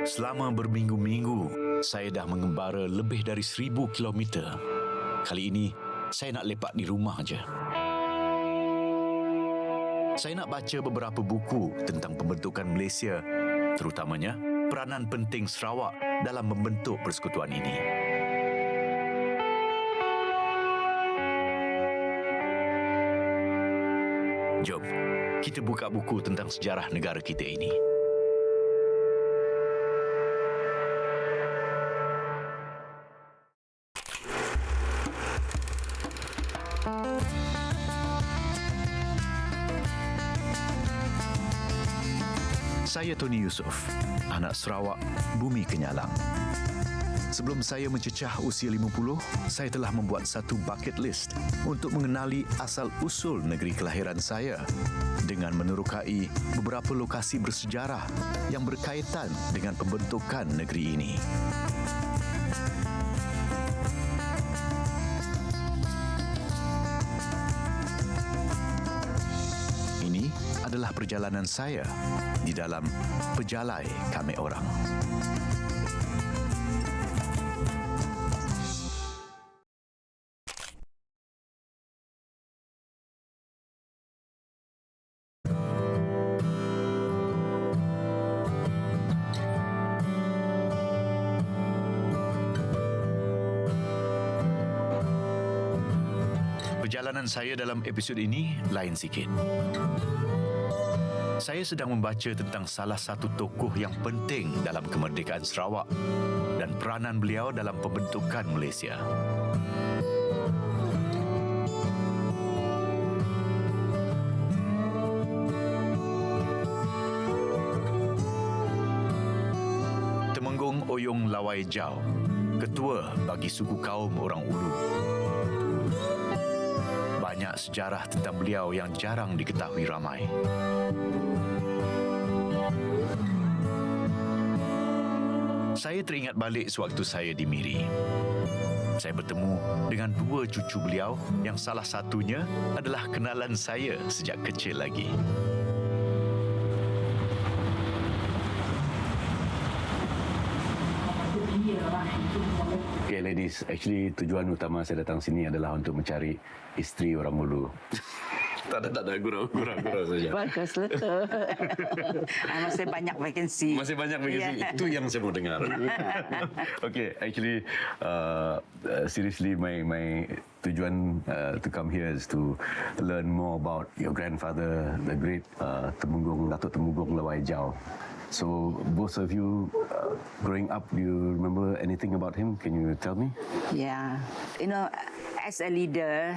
Selama berminggu-minggu, saya dah mengembara lebih dari 1,000 kilometer. Kali ini, saya nak lepak di rumah aja. Saya nak baca beberapa buku tentang pembentukan Malaysia, terutamanya peranan penting Sarawak dalam membentuk persekutuan ini. Jom, kita buka buku tentang sejarah negara kita ini. Saya Tony Yusof, anak Sarawak, bumi Kenyalang. Sebelum saya mencecah usia 50, saya telah membuat satu bucket list untuk mengenali asal-usul negeri kelahiran saya dengan menerokai beberapa lokasi bersejarah yang berkaitan dengan pembentukan negeri ini. Ini adalah perjalanan saya di dalam Pejalai Kami Orang. Perjalanan saya dalam episod ini lain sikit. Saya sedang membaca tentang salah satu tokoh yang penting dalam kemerdekaan Sarawak dan peranan beliau dalam pembentukan Malaysia. Temenggung Oyong Lawai Jau, ketua bagi suku kaum orang Ulu. Banyak sejarah tentang beliau yang jarang diketahui ramai. Saya teringat balik sewaktu saya di Miri. Saya bertemu dengan dua cucu beliau yang salah satunya adalah kenalan saya sejak kecil lagi. Okay, ladies, actually tujuan utama saya datang sini adalah untuk mencari isteri orang Ulu. Tak ada, gurau saja. Baguslah. Masih banyak vakansi. Masih banyak vakansi. Yeah. Itu yang saya mau dengar. Okay, actually, seriously, my tujuan to come here is to learn more about your grandfather, the great Datuk Temenggung Lawai Jau. So, both of you, growing up, do you remember anything about him? Can you tell me? Yeah, as a leader,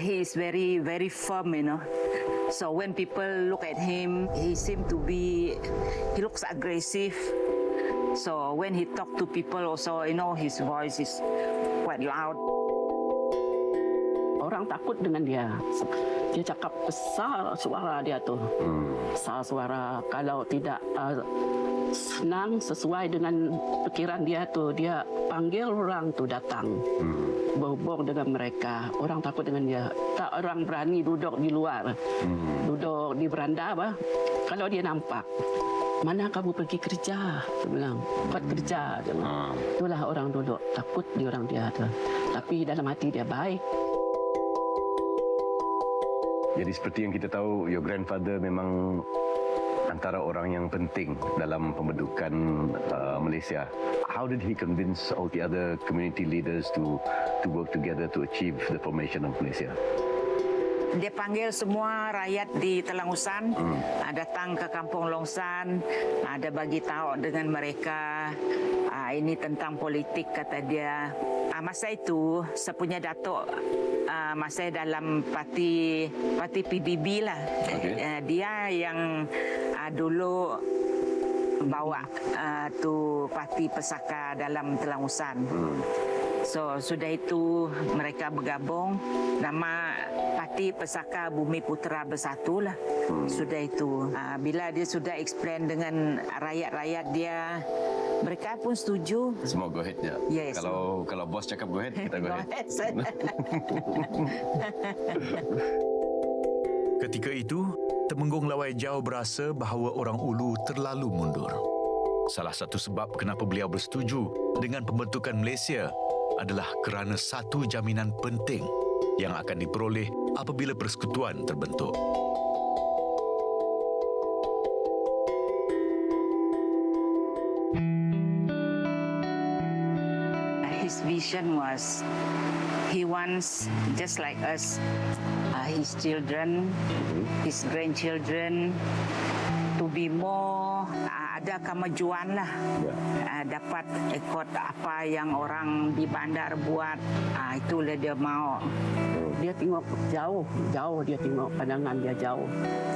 he is very, very firm, So when people look at him, he looks aggressive. So when he talk to people also, his voice is quite loud. Orang takut dengan dia. Dia cakap besar suara dia tu. Besar suara. Kalau tidak senang sesuai dengan pikiran dia tu, dia panggil orang tu datang. Berhubung dengan mereka. Orang takut dengan dia. Tak orang berani duduk di luar. Duduk di beranda apa. Kalau dia nampak, mana kamu pergi kerja? Dia bilang, buat kerja. Dia bilang. Itulah orang duduk. Takut di orang dia tu. Tapi dalam hati dia baik. Jadi seperti yang kita tahu, your grandfather memang antara orang yang penting dalam pembentukan Malaysia. How did he convince all the other community leaders to work together to achieve the formation of Malaysia? Dia panggil semua rakyat di Telangusan datang ke Kampung Longsan, ada bagi tahu dengan mereka ini tentang politik, kata dia. Masa itu saya punya datuk masa dalam parti PBB lah. Okay. Dia yang dulu bawa tu parti Pesaka dalam Telangusan. So sudah itu mereka bergabung, nama parti Pesaka Bumi Putera Bersatu lah. Sudah itu bila dia sudah explain dengan rakyat-rakyat dia, mereka pun setuju. Semua go ahead je. Yes. Kalau bos cakap go ahead, kita go ahead. Ketika itu, Temenggung Lawai Jau berasa bahawa orang Ulu terlalu mundur. Salah satu sebab kenapa beliau bersetuju dengan pembentukan Malaysia adalah kerana satu jaminan penting yang akan diperoleh apabila persekutuan terbentuk. His vision was he wants, just like us, his children, his grandchildren, to be more ada kemajuan lah. Dapat ikut apa yang orang di bandar buat. Itulah dia mau. Dia tengok jauh dia tengok, pandangan dia jauh.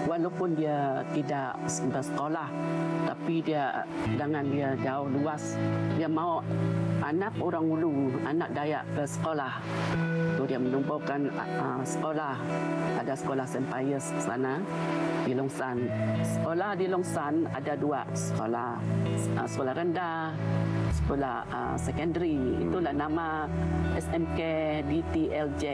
Walaupun dia tidak bersekolah, tapi dia pandangan dia jauh luas. Dia mau anak orang Ulu, anak Dayak ke sekolah. Tu dia menumbuhkan sekolah. Ada sekolah St. Pius sana di Longsan. Sekolah di Longsan ada dua sekolah. Sekolah rendah, sekolah secondary. Itulah nama SMK DTLJ.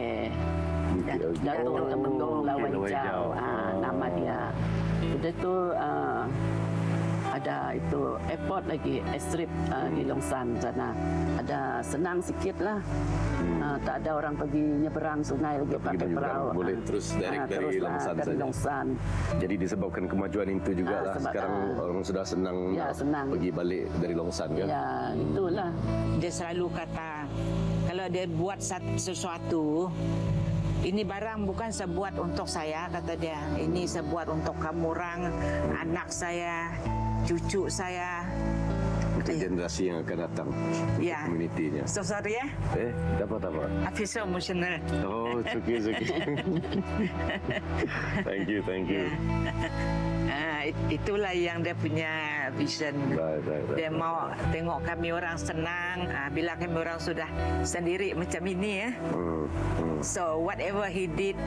Datuk Temenggung Lawan Jau, nama dia. Sudah tu ada itu airport lagi, airstrip di Longsan sana. Ada senang sikit lah. Tak ada orang pergi nyeberang sungai lagi pakai perahu. Boleh terus direct dari Longsan dari saja. Longsan. Jadi disebabkan kemajuan itu juga lah. sebab, Sekarang orang sudah senang, senang. pergi balik dari Longsan kan. Ya, itulah. Dia selalu kata, kalau dia buat sesuatu, ini barang bukan sebuat untuk saya, kata dia. Ini sebuat untuk kamu orang, anak saya, cucu saya. Untuk generasi yang akan datang. Ya. Komunitinya. So sorry ya, Tak apa. I feel so emotional. Oh, it's okay. Thank you. Itulah yang dia punya vision. Right. Dia mau tengok kami orang senang. Bila kami orang sudah sendiri macam ini ya. So whatever he did,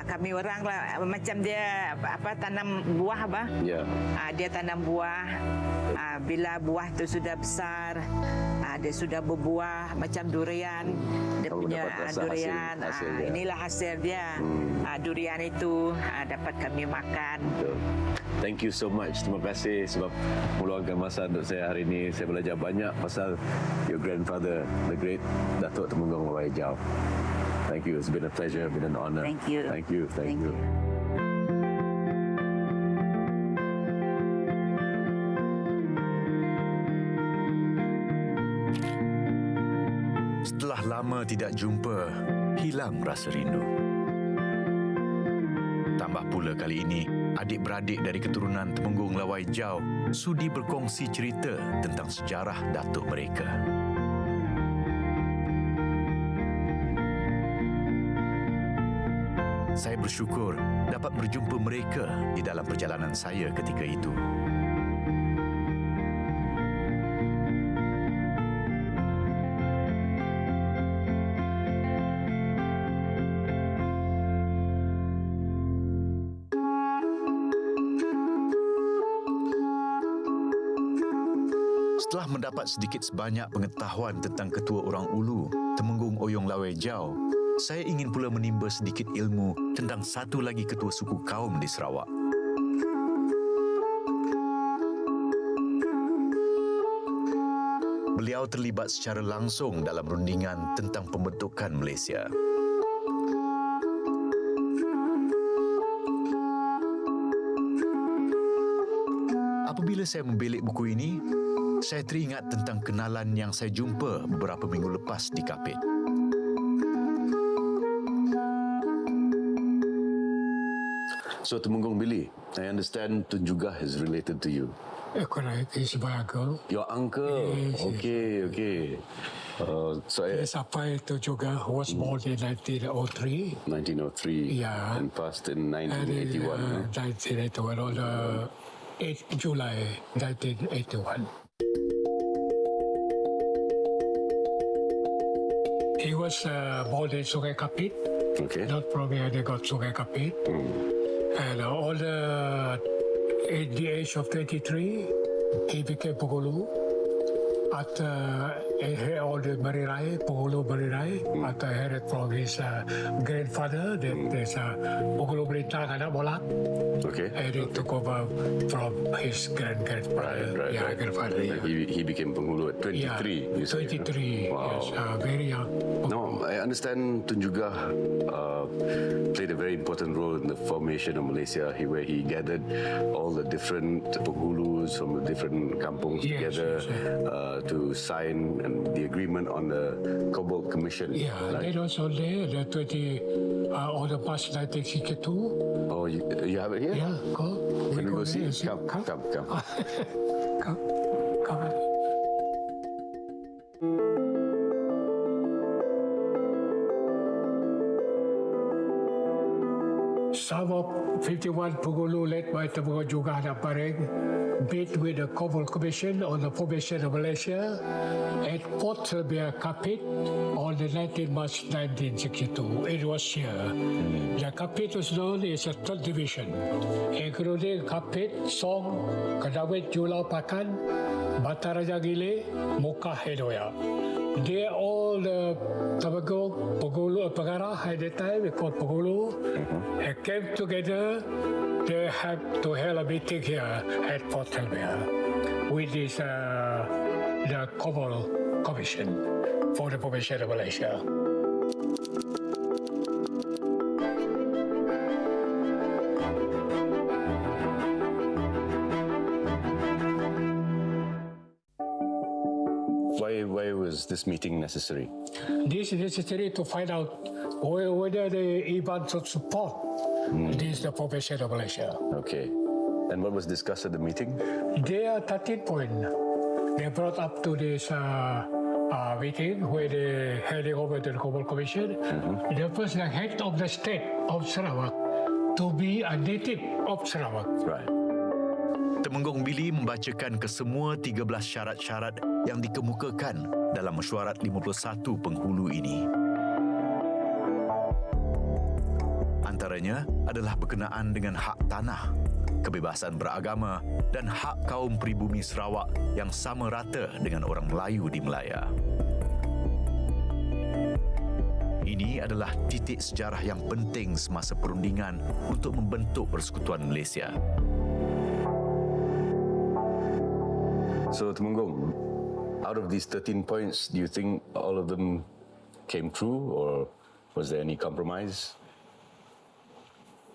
kami orang lah macam dia tanam buah Ya. dia tanam buah. Bila buah itu sudah besar, dia sudah berbuah macam durian. Dia Kamu punya dapat rasa durian. hasil dia. Inilah hasil dia. Durian itu dapat kami makan. Betul. Thank you so much. Terima kasih sebab meluangkan masa untuk saya hari ini. Saya belajar banyak pasal your grandfather, the great Datuk Temenggung Lawan Jau. Thank you. It's been a pleasure, been an honor. Thank you. Thank you. Setelah lama tidak jumpa, hilang rasa rindu. Tambah pula kali ini, adik-beradik dari keturunan Temenggung Lawai Jau sudi berkongsi cerita tentang sejarah datuk mereka. Saya bersyukur dapat berjumpa mereka di dalam perjalanan saya ketika itu. Setelah mendapat sedikit sebanyak pengetahuan tentang ketua orang Ulu, Temenggung Oyong Lawai Jau, saya ingin pula menimba sedikit ilmu tentang satu lagi ketua suku kaum di Sarawak. Beliau terlibat secara langsung dalam rundingan tentang pembentukan Malaysia. Apabila saya membelik buku ini, saya teringat tentang kenalan yang saya jumpa beberapa minggu lepas di Kapit. So Temenggung Billy, I understand Tun Jugah is related to you. Correct. He's my uncle. Your uncle. Yes. Okay. So Yes, Apai Tujuga was born in 1903 1903 Yeah. and passed in and in 1981. 1981 on 8 July 1981. He was born in Sungai Kapit, Okay. not from here, they got Sungai Kapit. And at the age of 23, he became Pugulu. After he had all the Marirai, Pogolo Marirai, after he had it from his grandfather, that there's Pogolo Berintang anak bola, Okay. and he took over from his grandfather. Grandfather. Yeah. He became penghulu at 23. Yeah, you say, 23. Wow. Yes, very young. No, I understand Tun Juga played a very important role in the formation of Malaysia, where he gathered all the different penghulus from the different kampungs Yes, together yes, to sign the agreement on the Cobalt Commission. Yeah, right? then also there, the 20, on the bus 1962. Oh, you have it here? Yeah, go. Can we go see? there, Come. Come. Come. Some of 51 Pugulu led by Temuga Juga Anak Pareng met with the Cobalt Commission on the formation of Malaysia at Port Serbia Kapit on the 19 March 1962. It was here. The Kapit was known as a third division, including Kapit, Song, Kadawit, Julau Pakan, Bataraja Gile, Muka Hedoya. They all Tabago, Pogulu, Pagara at the time, we called Pogulu, came together. They had to have a meeting here at Port Serbia with this, the Cobalt Commission for the formation of Malaysia. Why was this meeting necessary? This is necessary to find out whether the IBAN should support this the formation of Malaysia. Okay. And what was discussed at the meeting? There are 13 points they brought up to this meeting where they handing over to the Cobalt Commission. The first, the head of the state of Sarawak to be a native of Sarawak. Right. Temenggung Billy membacakan kesemua 13 syarat-syarat yang dikemukakan dalam mesyuarat 51 penghulu ini. Antaranya adalah berkenaan dengan hak tanah, kebebasan beragama dan hak kaum pribumi Sarawak yang sama rata dengan orang Melayu di Melaya. Ini adalah titik sejarah yang penting semasa perundingan untuk membentuk Persekutuan Malaysia. So, Temenggung, out of these 13 points, do you think all of them came true, or was there any compromise?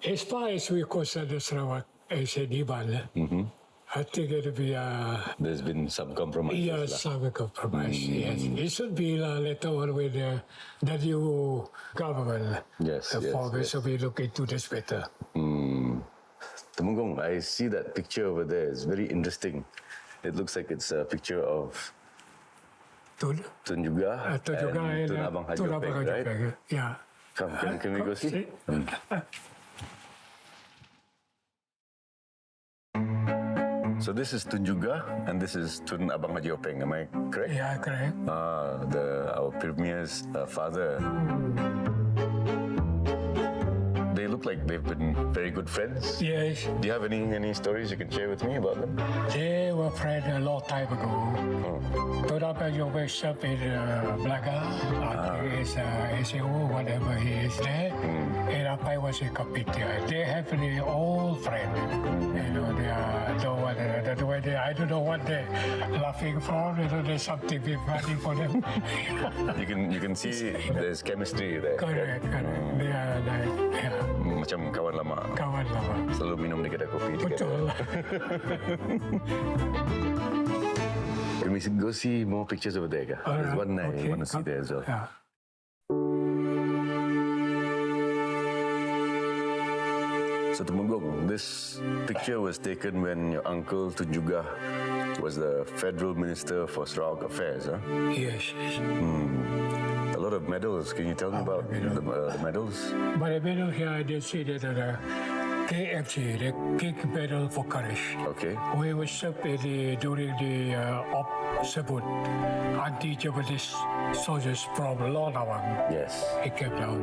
As far as we consider Sarawak as an IBAN, I think it will be There's been some compromises. lah. some compromise. Yes. It should be later on with the new government. Yes, yes, For yes. so we look into this better. Temenggung, I see that picture over there. It's very interesting. It looks like it's a picture of Tun Juga Juga and Tun Abang Haji Openg, right? Yeah. Come, can we go see? So this is Tun Juga and this is Tun Abang Haji Openg, am I correct? Yeah, correct. Our premier's father. They look like they've been very good friends. Yes, Do you have any stories you can share with me about them? they were friends a long time ago. Tun Abang wakes up in Blaga, is SAO, whatever he is there, and Apai was a Kapit. They have the old friend. You know, they are the way they, I don't know what they're laughing from. You know, there's something very funny for them. You can see there's chemistry there. Correct. They are like, yeah, Macam kawan lama. kawan lama. Selalu minum di kedai kopi together. Betul. Can we go see more pictures over there? Kah? There's one I Okay, want to see come. there as well. Yeah. So Temenggung, this picture was taken when your uncle Tun Juga was the Federal Minister for Sarawak Affairs. Huh? Yes. A lot of medals. Can you tell me about the medals? But the medal here, they say that the KFC, the King Medal for Courage. Okay. We were served during the Op Sabut, anti-Japanese soldiers from Lornawang. Yes. He came down.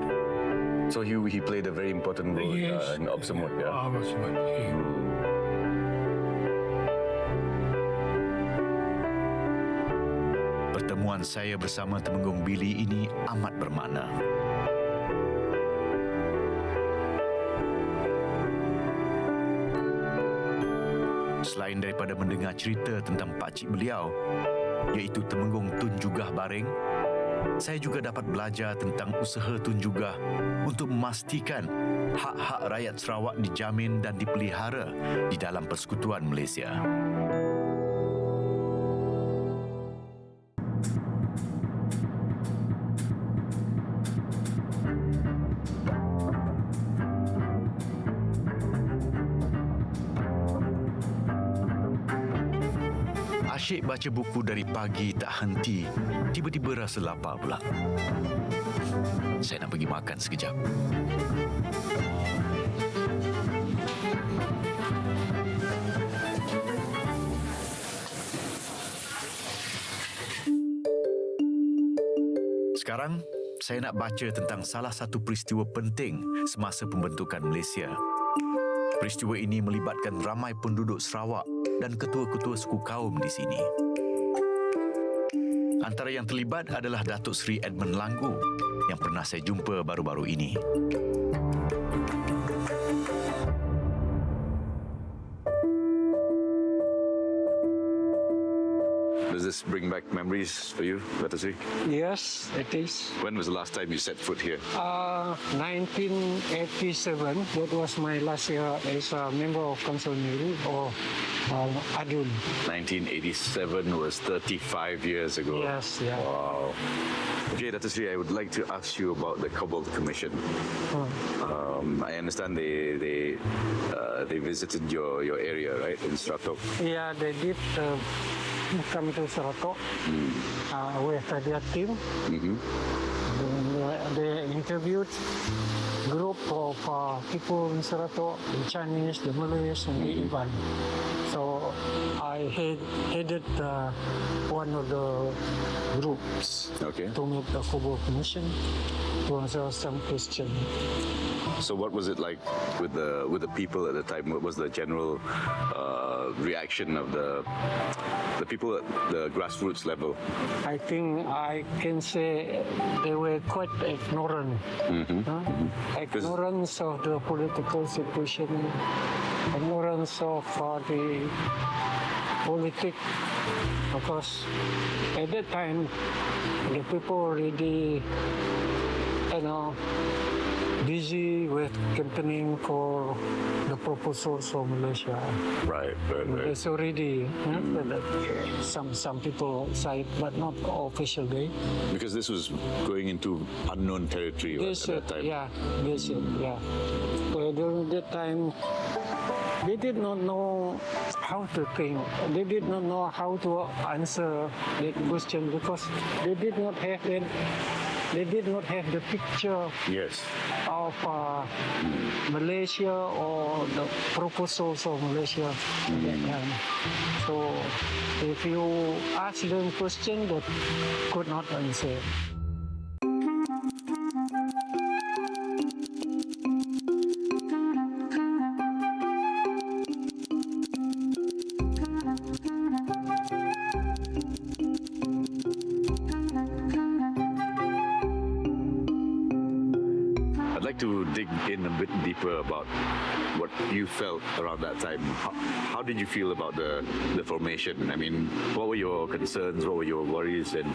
So he played a very important role Yes. in Opsamut, yeah? Opsamut, yeah. Pertemuan saya bersama Temenggung Billy ini amat bermakna. Selain daripada mendengar cerita tentang pakcik beliau, iaitu Temenggung Tun Jugah Baring, saya juga dapat belajar tentang usaha Tun Jugah untuk memastikan hak-hak rakyat Sarawak dijamin dan dipelihara di dalam Persekutuan Malaysia. Asyik baca buku dari pagi tak henti, tiba-tiba rasa lapar pula. Saya nak pergi makan sekejap. Sekarang, saya nak baca tentang salah satu peristiwa penting semasa pembentukan Malaysia. Peristiwa ini melibatkan ramai penduduk Sarawak dan ketua-ketua suku kaum di sini. Antara yang terlibat adalah Datuk Seri Edmund Langgu yang pernah saya jumpa baru-baru ini. Does this bring back memories for you, Datuk Seri? Yes, it is. When was the last time you set foot here? 1987, that was my last year as a member of Council Negeri or Adun. 1987 was 35 years ago. Yes, yeah. Wow. Okay, Datuk Seri, I would like to ask you about the Cobalt Commission. I understand they visited your area, right, in Strathclyde. Yeah, they did come to Seratok with their team. They interviewed group of people in Seratok, the Chinese, the Malays, and the Iban. So I headed one of the groups to make the Cobalt Commission to answer some questions. So what was it like with the people at the time? What was the general reaction of the people at the grassroots level? I think I can say they were quite ignorant. Ignorance of the political situation, ignorance of the politics. Because at that time, the people already, busy with campaigning for the proposals of Malaysia. Right. It's already some people side, but not officially. Because this was going into unknown territory at that time. So during that time, they did not know how to think. They did not know how to answer that question because they did not have it. They did not have the picture of Malaysia or the proposals of Malaysia. So if you ask them question, they could not answer. To dig in a bit deeper about what you felt around that time. How did you feel about the formation? I mean, what were your concerns? What were your worries? And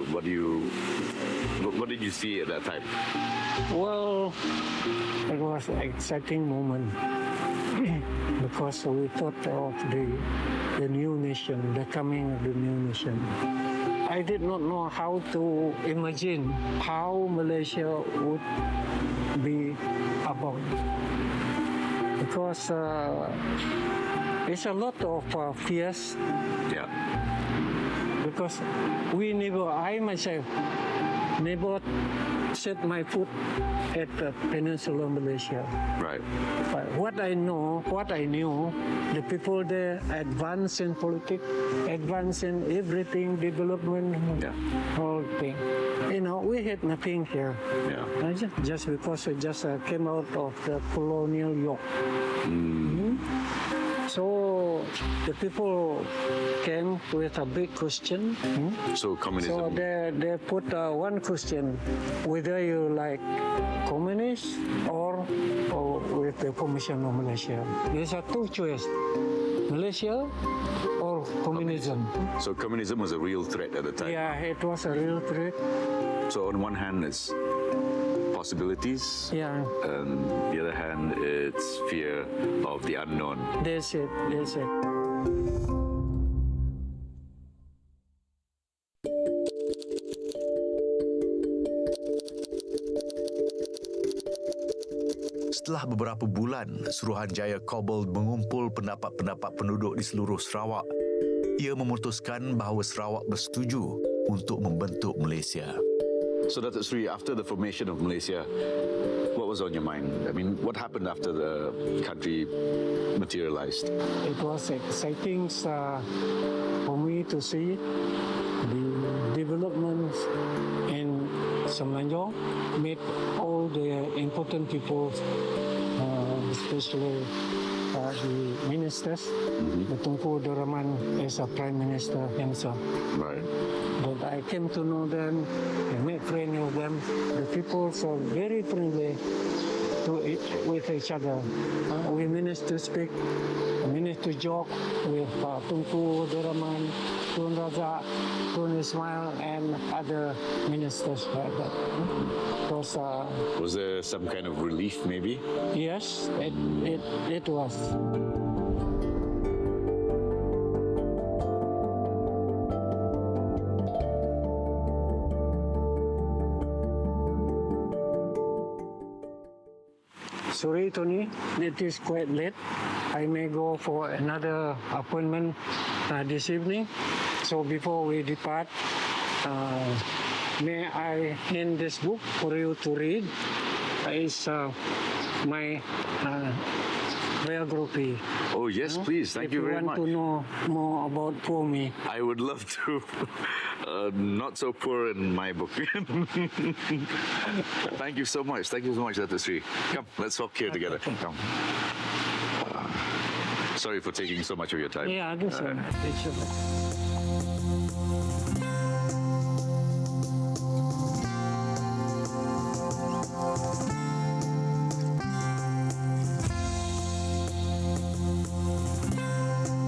what did you see at that time? Well, it was an exciting moment because we thought of the new nation, the coming of the new nation. I did not know how to imagine how Malaysia would be about, because there's a lot of fears. Because I myself never set my foot at Peninsula Malaysia. Right. But what I knew, the people there advance in politics, advance in everything, development, whole thing. We had nothing here. Just because we just came out of the colonial yoke. So the people came with a big question. So communism. So they put one question, whether you like communist or with the formation of Malaysia. There's a two choice, Malaysia or communism. So communism was a real threat at the time. Yeah, it was a real threat. So on one hand, it's possibilities. Yeah, And the other hand, it's fear of the unknown. that's it. Setelah beberapa bulan, Suruhanjaya Cobble mengumpul pendapat-pendapat penduduk di seluruh Sarawak. Ia memutuskan bahawa Sarawak bersetuju untuk membentuk Malaysia. So Datuk Sri, after the formation of Malaysia, what was on your mind? I mean, what happened after the country materialized? It was exciting for me to see the developments in Semenanjung, meet all the important people, especially the ministers, the Tunku Abdul Rahman as a Prime Minister himself. Right. But I came to know them, I made friends with them. The people are very friendly with each other. We managed to speak, we managed to joke with Tunku Abdul Rahman, Tun Razak, Tun Ismail, and other ministers like that. Because, Was there some kind of relief, maybe? yes, it was. Sorry, Tony, it is quite late. I may go for another appointment this evening. So before we depart, may I hand this book for you to read? It's my biography. Oh, yes, please. Thank you very If you want much. to know more about me. I would love to. Not so poor in my book. Thank you so much. Thank you so much, Datuk Sri. Come, let's walk here together. Come. Sorry for taking so much of your time. Yeah, this one. It's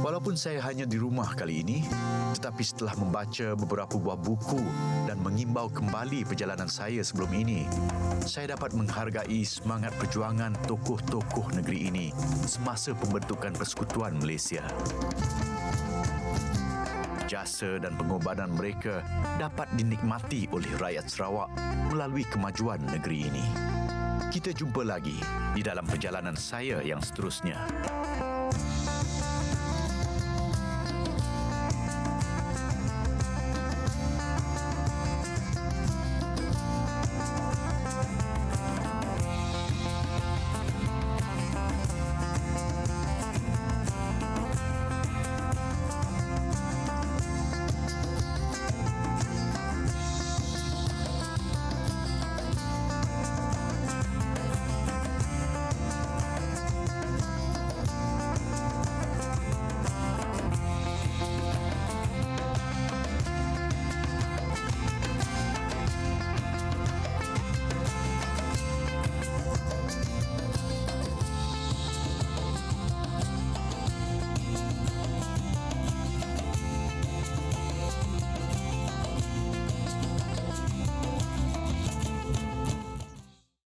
Walaupun saya hanya di rumah kali ini, tetapi setelah membaca beberapa buah buku dan mengimbau kembali perjalanan saya sebelum ini, saya dapat menghargai semangat perjuangan tokoh-tokoh negeri ini semasa pembentukan Persekutuan Malaysia. Jasa dan pengorbanan mereka dapat dinikmati oleh rakyat Sarawak melalui kemajuan negeri ini. Kita jumpa lagi di dalam perjalanan saya yang seterusnya.